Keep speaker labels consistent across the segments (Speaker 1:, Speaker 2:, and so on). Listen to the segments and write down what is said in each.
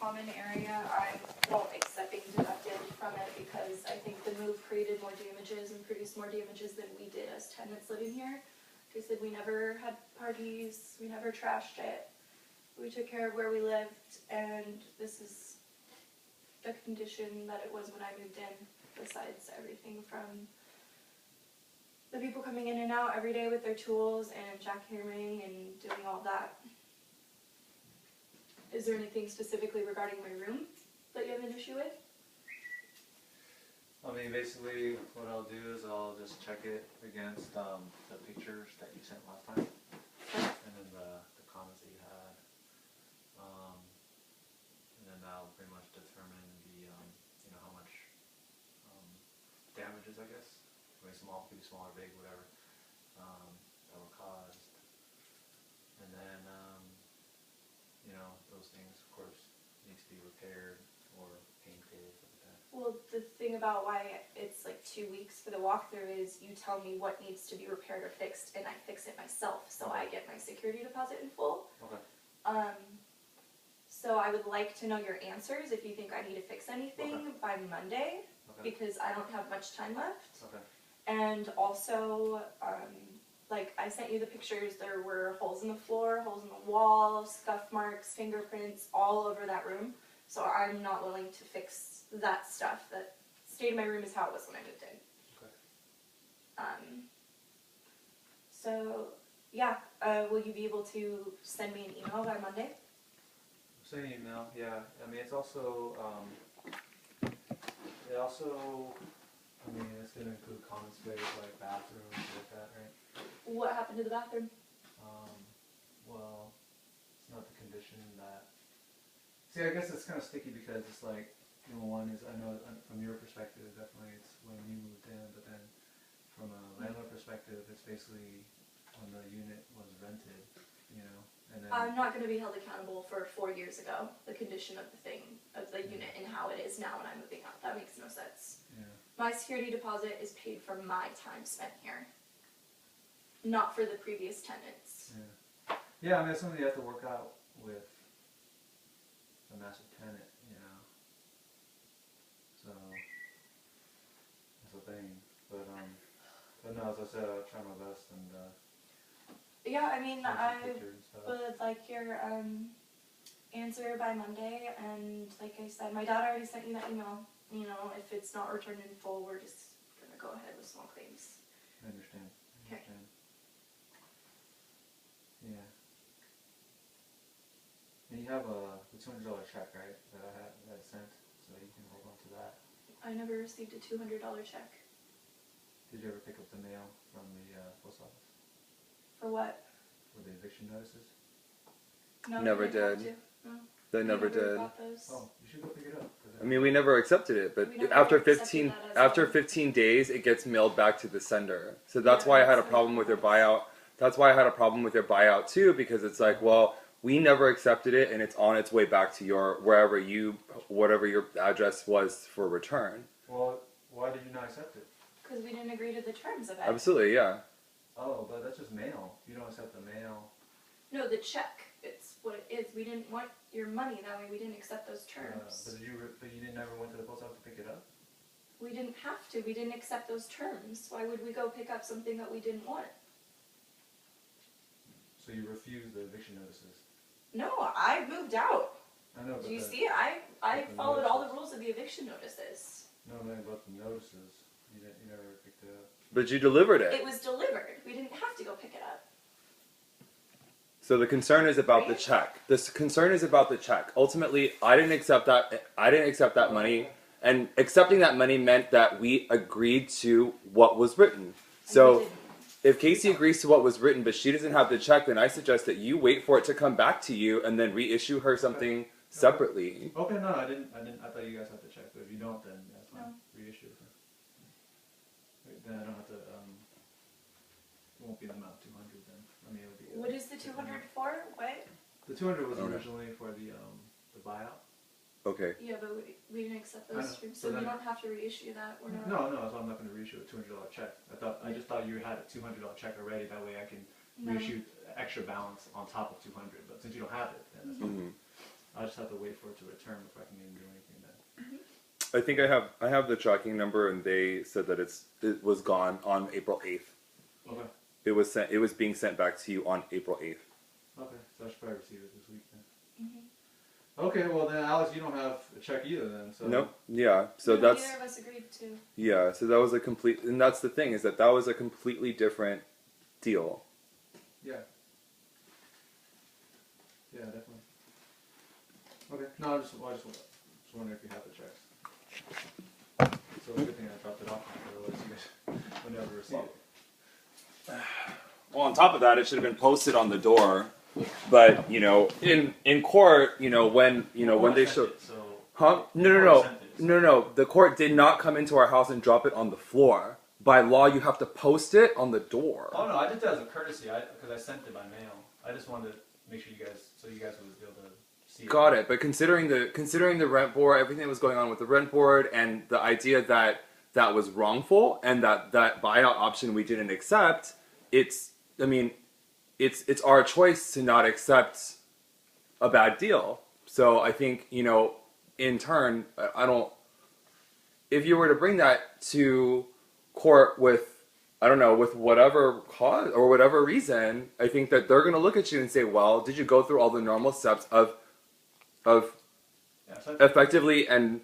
Speaker 1: common area, I won't accept being deducted from it because I think the move created more damages and produced more damages than we did as tenants living here. They said we never had parties, we never trashed it, we took care of where we lived, and this is the condition that it was when I moved in, besides everything from the people coming in and out every day with their tools and jackhammering and doing all that. Is there anything specifically regarding my room that you have an issue with?
Speaker 2: I mean, basically, what I'll do is I'll just check it against the pictures that you sent last time, and then the comments that you had, and then that'll pretty much determine the you know, how much damages, I guess, maybe small, maybe small or big, whatever, that were caused, and then you know, those things, of course, need to be repaired or painted, stuff like that.
Speaker 1: Well, the thing about why it's like 2 weeks for the walkthrough is you tell me what needs to be repaired or fixed, and I fix it myself, so I get my security deposit in full.
Speaker 2: Okay.
Speaker 1: So I would like to know your answers if you think I need to fix anything by Monday, because I don't have much time left.
Speaker 2: Okay.
Speaker 1: And also, like I sent you the pictures, there were holes in the floor, holes in the wall, scuff marks, fingerprints all over that room. So I'm not willing to fix that stuff. The state of my room is how it was when I moved in.
Speaker 2: Okay.
Speaker 1: So yeah, will you be able to send me an email by Monday?
Speaker 2: Send an email, yeah. I mean, it's also, I mean, it's going to include common space like bathrooms, like that, right?
Speaker 1: What happened to the bathroom?
Speaker 2: Well, it's not the condition that. See, I guess it's kind of sticky because it's like, you know, one is, I know from your perspective, definitely it's when you moved in, but then from a landlord perspective, it's basically when the unit was rented, you know. And then
Speaker 1: I'm not going to be held accountable for 4 years ago, the condition of the thing, of the unit, and how it is now when I'm moving out. That makes no sense.
Speaker 2: Yeah.
Speaker 1: My security deposit is paid for my time spent here, not for the previous tenants.
Speaker 2: Yeah. Yeah, I mean, it's something you have to work out with the master tenant, you know. So that's the thing. But no, as I said, I'll try my best and
Speaker 1: Yeah, I mean,
Speaker 2: take some
Speaker 1: I
Speaker 2: pictures and stuff.
Speaker 1: would like your answer by Monday, and like I said, my dad already sent you that email. You know, if it's not returned in full, we're just gonna go ahead with small claims.
Speaker 2: I understand. I understand. Yeah. And you have the $200 check, right? That I sent, so you can hold on to that.
Speaker 1: I never received a $200 check.
Speaker 2: Did you ever pick up the mail from the post office?
Speaker 1: For what?
Speaker 2: For the eviction notices?
Speaker 1: No,
Speaker 3: Never
Speaker 1: we didn't have
Speaker 3: did.
Speaker 1: to. No.
Speaker 3: They
Speaker 1: We
Speaker 3: never did.
Speaker 1: got those.
Speaker 2: Oh, you should go pick it up.
Speaker 3: I mean, we never accepted it, but
Speaker 1: We never
Speaker 3: after
Speaker 1: accepted
Speaker 3: 15
Speaker 1: that as
Speaker 3: after
Speaker 1: well.
Speaker 3: 15 days, it gets mailed back to the sender. So that's
Speaker 1: Yeah,
Speaker 3: why I had a
Speaker 1: that's
Speaker 3: problem
Speaker 1: like-
Speaker 3: with your buyout. That's why I had a problem with your buyout too, because it's like, well, we never accepted it, and it's on its way back to your whatever your address was for return.
Speaker 2: Well, why did you not accept it?
Speaker 1: Because we didn't agree to the terms of it.
Speaker 3: Absolutely, yeah.
Speaker 2: Oh, but that's just mail. You don't accept the mail.
Speaker 1: No, the check. It's what it is. We didn't want your money that way. We didn't accept those terms.
Speaker 2: But you didn't never went to the post office to pick it up?
Speaker 1: We didn't have to. We didn't accept those terms. Why would we go pick up something that we didn't want?
Speaker 2: So you refused the eviction notices?
Speaker 1: No, I moved out.
Speaker 2: I know, but
Speaker 1: Do you see it? I
Speaker 2: the
Speaker 1: followed all the
Speaker 2: notices.
Speaker 1: rules of the eviction notices.
Speaker 2: No, about the notices. You never picked it up.
Speaker 3: But you delivered
Speaker 1: It
Speaker 3: it.
Speaker 1: was delivered. We didn't have to go pick it up.
Speaker 3: So the concern is about the
Speaker 1: Right?
Speaker 3: check. The concern is about the check. Ultimately, I didn't accept that. I didn't accept that money, and accepting that money meant that we agreed to what was written.
Speaker 1: And we
Speaker 3: So.
Speaker 1: didn't.
Speaker 3: If Casey agrees to what was written, but she doesn't have the check, then I suggest that you wait for it to come back to you and then reissue her something separately.
Speaker 2: Okay, no, I didn't. I thought you guys had to check, but if you don't, then that's fine.
Speaker 1: No.
Speaker 2: Reissue it. Then I don't have to. It won't be the amount 200 then. I mean, it'll be.
Speaker 1: What is the 200 for? What?
Speaker 2: The 200 was
Speaker 3: Okay.
Speaker 2: originally for the buyout.
Speaker 3: Okay.
Speaker 1: Yeah, but we didn't accept
Speaker 2: I
Speaker 1: those
Speaker 2: know.
Speaker 1: terms,
Speaker 2: So
Speaker 1: so we
Speaker 2: then-
Speaker 1: don't have to reissue that. We're not.
Speaker 2: No, so I'm not going to reissue a $200 check. I just thought you had a $200 check already. That way I can
Speaker 1: No.
Speaker 2: reissue extra balance on top of 200. But since you don't have it, then that's fine.
Speaker 3: Mhm.
Speaker 2: I just have to wait for it to return before I can even do anything then.
Speaker 3: I think I have the tracking number, and they said that it was gone on April 8th.
Speaker 2: Okay.
Speaker 3: It was being sent back to you on April 8th.
Speaker 2: Okay, so I should probably receive it this week then.
Speaker 1: Mm-hmm.
Speaker 2: Okay, well then, Alex, you don't have a check either then. So.
Speaker 3: Nope. Yeah. So
Speaker 1: No,
Speaker 3: that's
Speaker 1: neither of us agreed to.
Speaker 3: yeah. So that was a complete, and that's the thing, is that was a completely different deal.
Speaker 2: Yeah. Yeah, definitely. Okay. No, I just wondering if you have the checks. So it's a good thing I dropped it off, otherwise you guys would never receive it.
Speaker 3: Well, on top of that, it should have been posted on the door. But in court, when they show, huh? No. The court did not come into our house and drop it on the floor. By law, you have to post it on the door.
Speaker 2: Oh no, I did that as a courtesy, because I sent it by mail. I just wanted to make sure you guys would be able to see it.
Speaker 3: Got it. But considering the rent board, everything that was going on with the rent board, and the idea that was wrongful, and that buyout option we didn't accept, it's our choice to not accept a bad deal. So I think, in turn, if you were to bring that to court with whatever cause or whatever reason, I think that they're going to look at you and say, well, did you go through all the normal steps of effectively and,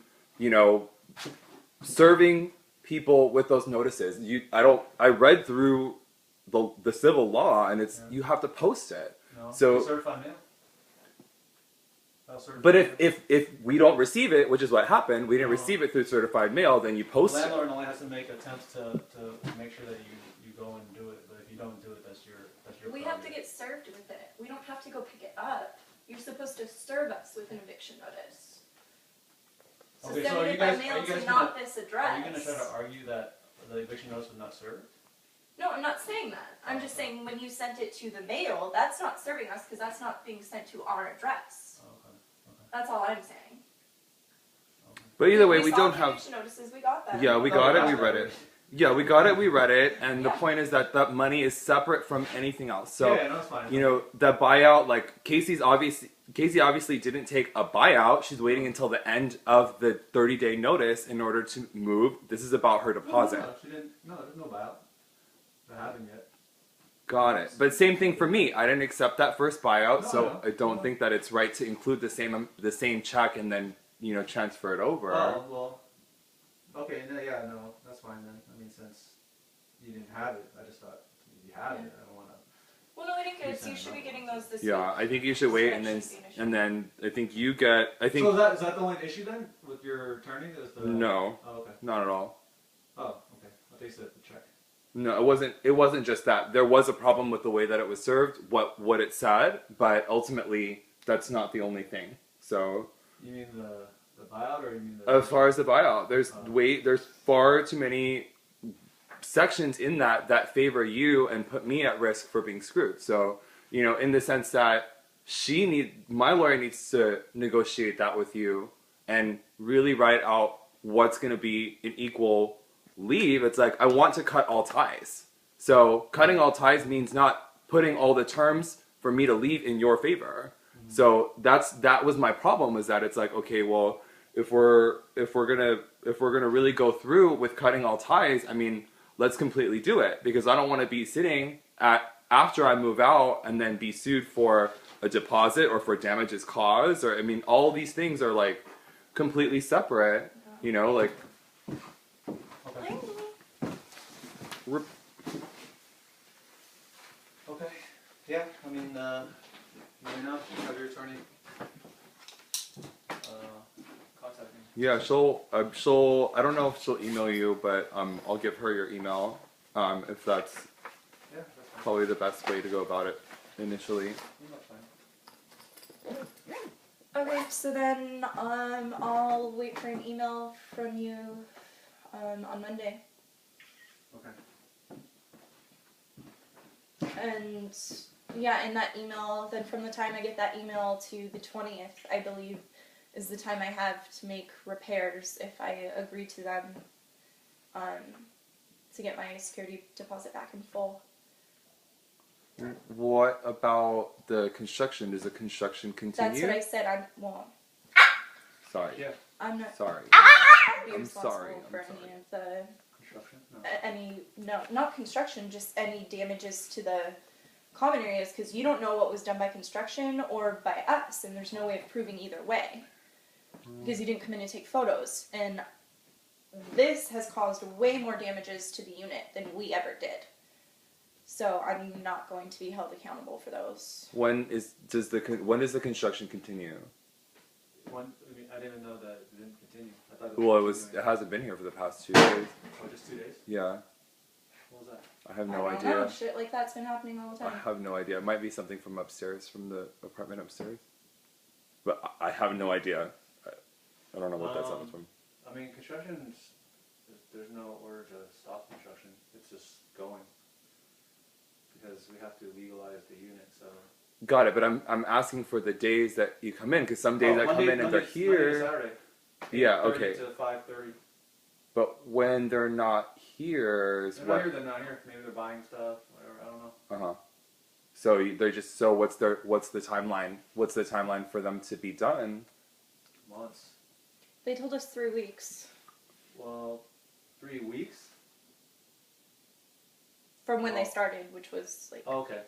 Speaker 3: serving people with those notices? I read through the civil law, and you have to post it.
Speaker 2: No,
Speaker 3: so
Speaker 2: certified mail.
Speaker 3: But if we don't receive it, which is what happened, we didn't receive it through certified mail, then you post
Speaker 2: the
Speaker 3: it.
Speaker 2: landlord only has to make attempts to make sure that you go and do it. But if you don't do it, that's your
Speaker 1: We
Speaker 2: problem.
Speaker 1: have to get served with it. We don't have to go pick it up. You're supposed to serve us with an eviction notice. So
Speaker 2: Okay,
Speaker 1: send
Speaker 2: so are
Speaker 1: it
Speaker 2: you
Speaker 1: by
Speaker 2: guys-
Speaker 1: mail
Speaker 2: are you
Speaker 1: to
Speaker 2: guys
Speaker 1: not
Speaker 2: gonna-
Speaker 1: this address.
Speaker 2: Are you going to try to argue that the eviction notice was not served?
Speaker 1: No, I'm not saying that. I'm just saying when you sent it to the mail, that's not serving us because that's not being sent to our address.
Speaker 2: Okay.
Speaker 1: That's all I'm saying.
Speaker 3: But either way, we
Speaker 1: saw
Speaker 3: don't
Speaker 1: the
Speaker 3: have.
Speaker 1: eviction notices. We got that.
Speaker 3: Yeah, we got it. We read it. Yeah, we got it. We read it, and the point is that money is separate from anything else. So
Speaker 2: yeah, no, it's fine.
Speaker 3: that buyout, like Casey obviously didn't take a buyout. She's waiting until the end of the 30-day notice in order to move. This is about her deposit.
Speaker 2: No, she didn't. No, there's no buyout. They haven't yet.
Speaker 3: Got it. But same thing for me. I didn't accept that first buyout, so
Speaker 2: No.
Speaker 3: I don't think that it's right to include the same check and then transfer it over.
Speaker 2: Oh, well. Okay, no, that's fine then. I mean, since you didn't have it, I just thought if you have it, I don't want to.
Speaker 1: Well, no, we didn't get it. So you should be getting those this
Speaker 3: Yeah,
Speaker 1: week.
Speaker 3: I think you should wait, and then I think you get. I think
Speaker 2: So is that the only issue then with your returning? Is the
Speaker 3: no,
Speaker 2: Oh, okay.
Speaker 3: not at all.
Speaker 2: Oh, okay. I thought you said the check.
Speaker 3: No, it wasn't. It wasn't just that. There was a problem with the way that it was served, what it said, but ultimately that's not the only thing. So
Speaker 2: You mean the buyout, or you mean the?
Speaker 3: as far as the buyout, there's far too many sections in that favor you and put me at risk for being screwed. So in the sense that my lawyer needs to negotiate that with you and really write out what's going to be an equal leave. It's like, I want to cut all ties. So cutting all ties means not putting all the terms for me to leave in your favor. Mm-hmm. So that was my problem, is that it's like, okay, well, if we're gonna really go through with cutting all ties, I mean, let's completely do it, because I don't want to be sitting after I move out and then be sued for a deposit or for damages caused, or I mean, all these things are like completely separate, like.
Speaker 2: Okay. Okay. Yeah. I mean, you know, have your attorney contact me.
Speaker 3: Yeah, she'll. I don't know if she'll email you, but I'll give her your email. If that's
Speaker 2: Yeah, that's fine.
Speaker 3: probably the best way to go about it initially.
Speaker 2: Yeah, that's fine.
Speaker 1: Okay, so then I'll wait for an email from you on Monday.
Speaker 2: Okay.
Speaker 1: And yeah, in that email, then from the time I get that email to the 20th, I believe, is the time I have to make repairs if I agree to them, to get my security deposit back in full.
Speaker 3: What about the construction? Does the construction continue?
Speaker 1: That's what I said.
Speaker 3: Sorry.
Speaker 2: Yeah.
Speaker 1: I'm not
Speaker 3: Sorry.
Speaker 1: be
Speaker 3: I'm
Speaker 1: responsible
Speaker 3: sorry,
Speaker 1: for
Speaker 3: I'm
Speaker 1: any
Speaker 3: sorry.
Speaker 1: of the
Speaker 2: Construction? No.
Speaker 1: not construction, just any damages to the common areas, because you don't know what was done by construction or by us, and there's no way of proving either way because you didn't come in and take photos. And this has caused way more damages to the unit than we ever did. So I'm not going to be held accountable for those.
Speaker 3: When does the construction continue?
Speaker 2: I mean, I didn't know that it didn't continue. I thought
Speaker 3: Well,
Speaker 2: was
Speaker 3: it
Speaker 2: continuing.
Speaker 3: hasn't been here for the past 2 days.
Speaker 2: Oh, just 2 days?
Speaker 3: Yeah,
Speaker 2: What was that?
Speaker 3: I have
Speaker 1: I
Speaker 3: no
Speaker 1: don't
Speaker 3: idea.
Speaker 1: know. Shit like that's been happening all the
Speaker 3: I
Speaker 1: time.
Speaker 3: have no idea. It might be something from upstairs, from the apartment upstairs. But I have no idea. I don't know what that sounds from.
Speaker 2: I mean, construction's, there's no order to stop construction. It's just going. Because we have to legalize the unit, so.
Speaker 3: Got it, but I'm asking for the days that you come in, because some days I come in and they're
Speaker 2: Monday to
Speaker 3: here.
Speaker 2: Saturday.
Speaker 3: Yeah,
Speaker 2: 8:30
Speaker 3: okay.
Speaker 2: to 5:30.
Speaker 3: But when they're not here, is
Speaker 2: They're
Speaker 3: what?
Speaker 2: not here, they're not here. Maybe they're buying stuff, whatever, I don't know.
Speaker 3: Uh huh. So they're just what's the timeline? What's the timeline for them to be done?
Speaker 2: Months.
Speaker 1: They told us 3 weeks
Speaker 2: Well, 3 weeks?
Speaker 1: from when they
Speaker 2: Oh.
Speaker 1: started, which was like
Speaker 2: Oh, okay.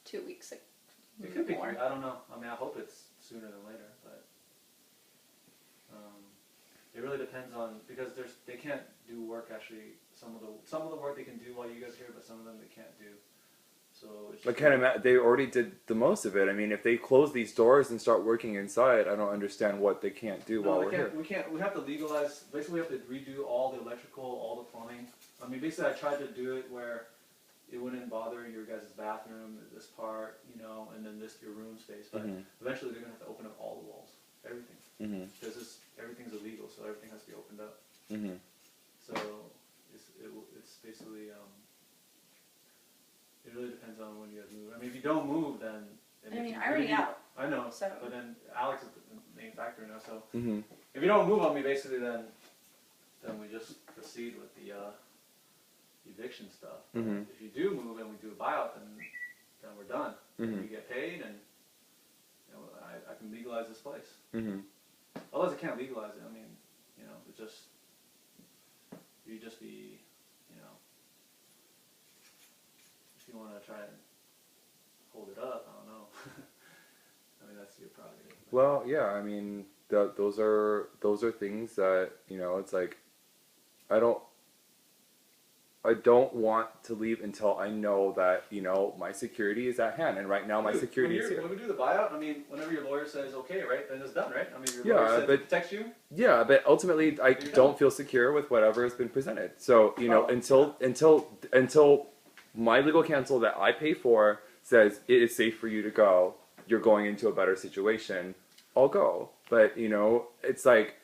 Speaker 1: 2 weeks
Speaker 2: It could be
Speaker 1: more.
Speaker 2: 3, I don't know. I mean, I hope it's sooner than later, but it really depends on, because they can't do work actually. Some of the work they can do while you guys are here, but some of them they can't do. So it's
Speaker 3: I
Speaker 2: just
Speaker 3: can't imagine. They already did the most of it. I mean, if they close these doors and start working inside, I don't understand what they can't do while
Speaker 2: No,
Speaker 3: we're here.
Speaker 2: we can't. We have to legalize. Basically, we have to redo all the electrical, all the plumbing. I mean, basically, I tried to do it where it wouldn't bother your guys' bathroom, this part, and then your room space. But
Speaker 3: Mhm.
Speaker 2: eventually, they're gonna have to open up all the walls, everything,
Speaker 3: Mhm.
Speaker 2: because everything's illegal, so everything has to be opened up.
Speaker 3: Mhm.
Speaker 2: So it's basically it really depends on when you guys move. I mean, if you don't move, then
Speaker 1: I mean, I already out.
Speaker 2: I know,
Speaker 1: So-
Speaker 2: but then Alex is the main factor now. So
Speaker 3: Mhm.
Speaker 2: if you don't move on me, basically, then we just proceed with the eviction stuff.
Speaker 3: Mhm.
Speaker 2: If you do move and we do a buyout, then we're done.
Speaker 3: Mhm.
Speaker 2: You get paid, and I can legalize this place.
Speaker 3: Mhm.
Speaker 2: Otherwise, I can't legalize it. I mean, it's just you just be, if you want to try and hold it up, I don't know. I mean, that's your prerogative.
Speaker 3: Well, yeah. I mean, those are things that it's like I don't want to leave until I know that my security is at hand, and right now my
Speaker 2: Dude,
Speaker 3: security is here.
Speaker 2: when we do the buyout, I mean, whenever your lawyer says okay, right, then it's done, right? I mean, your
Speaker 3: Yeah,
Speaker 2: lawyer said
Speaker 3: but-
Speaker 2: to protect you.
Speaker 3: Yeah, but ultimately, I
Speaker 2: You're
Speaker 3: don't
Speaker 2: done.
Speaker 3: feel secure with whatever has been presented. So
Speaker 2: Oh,
Speaker 3: until my legal counsel that I pay for says it is safe for you to go, you're going into a better situation, I'll go. But it's like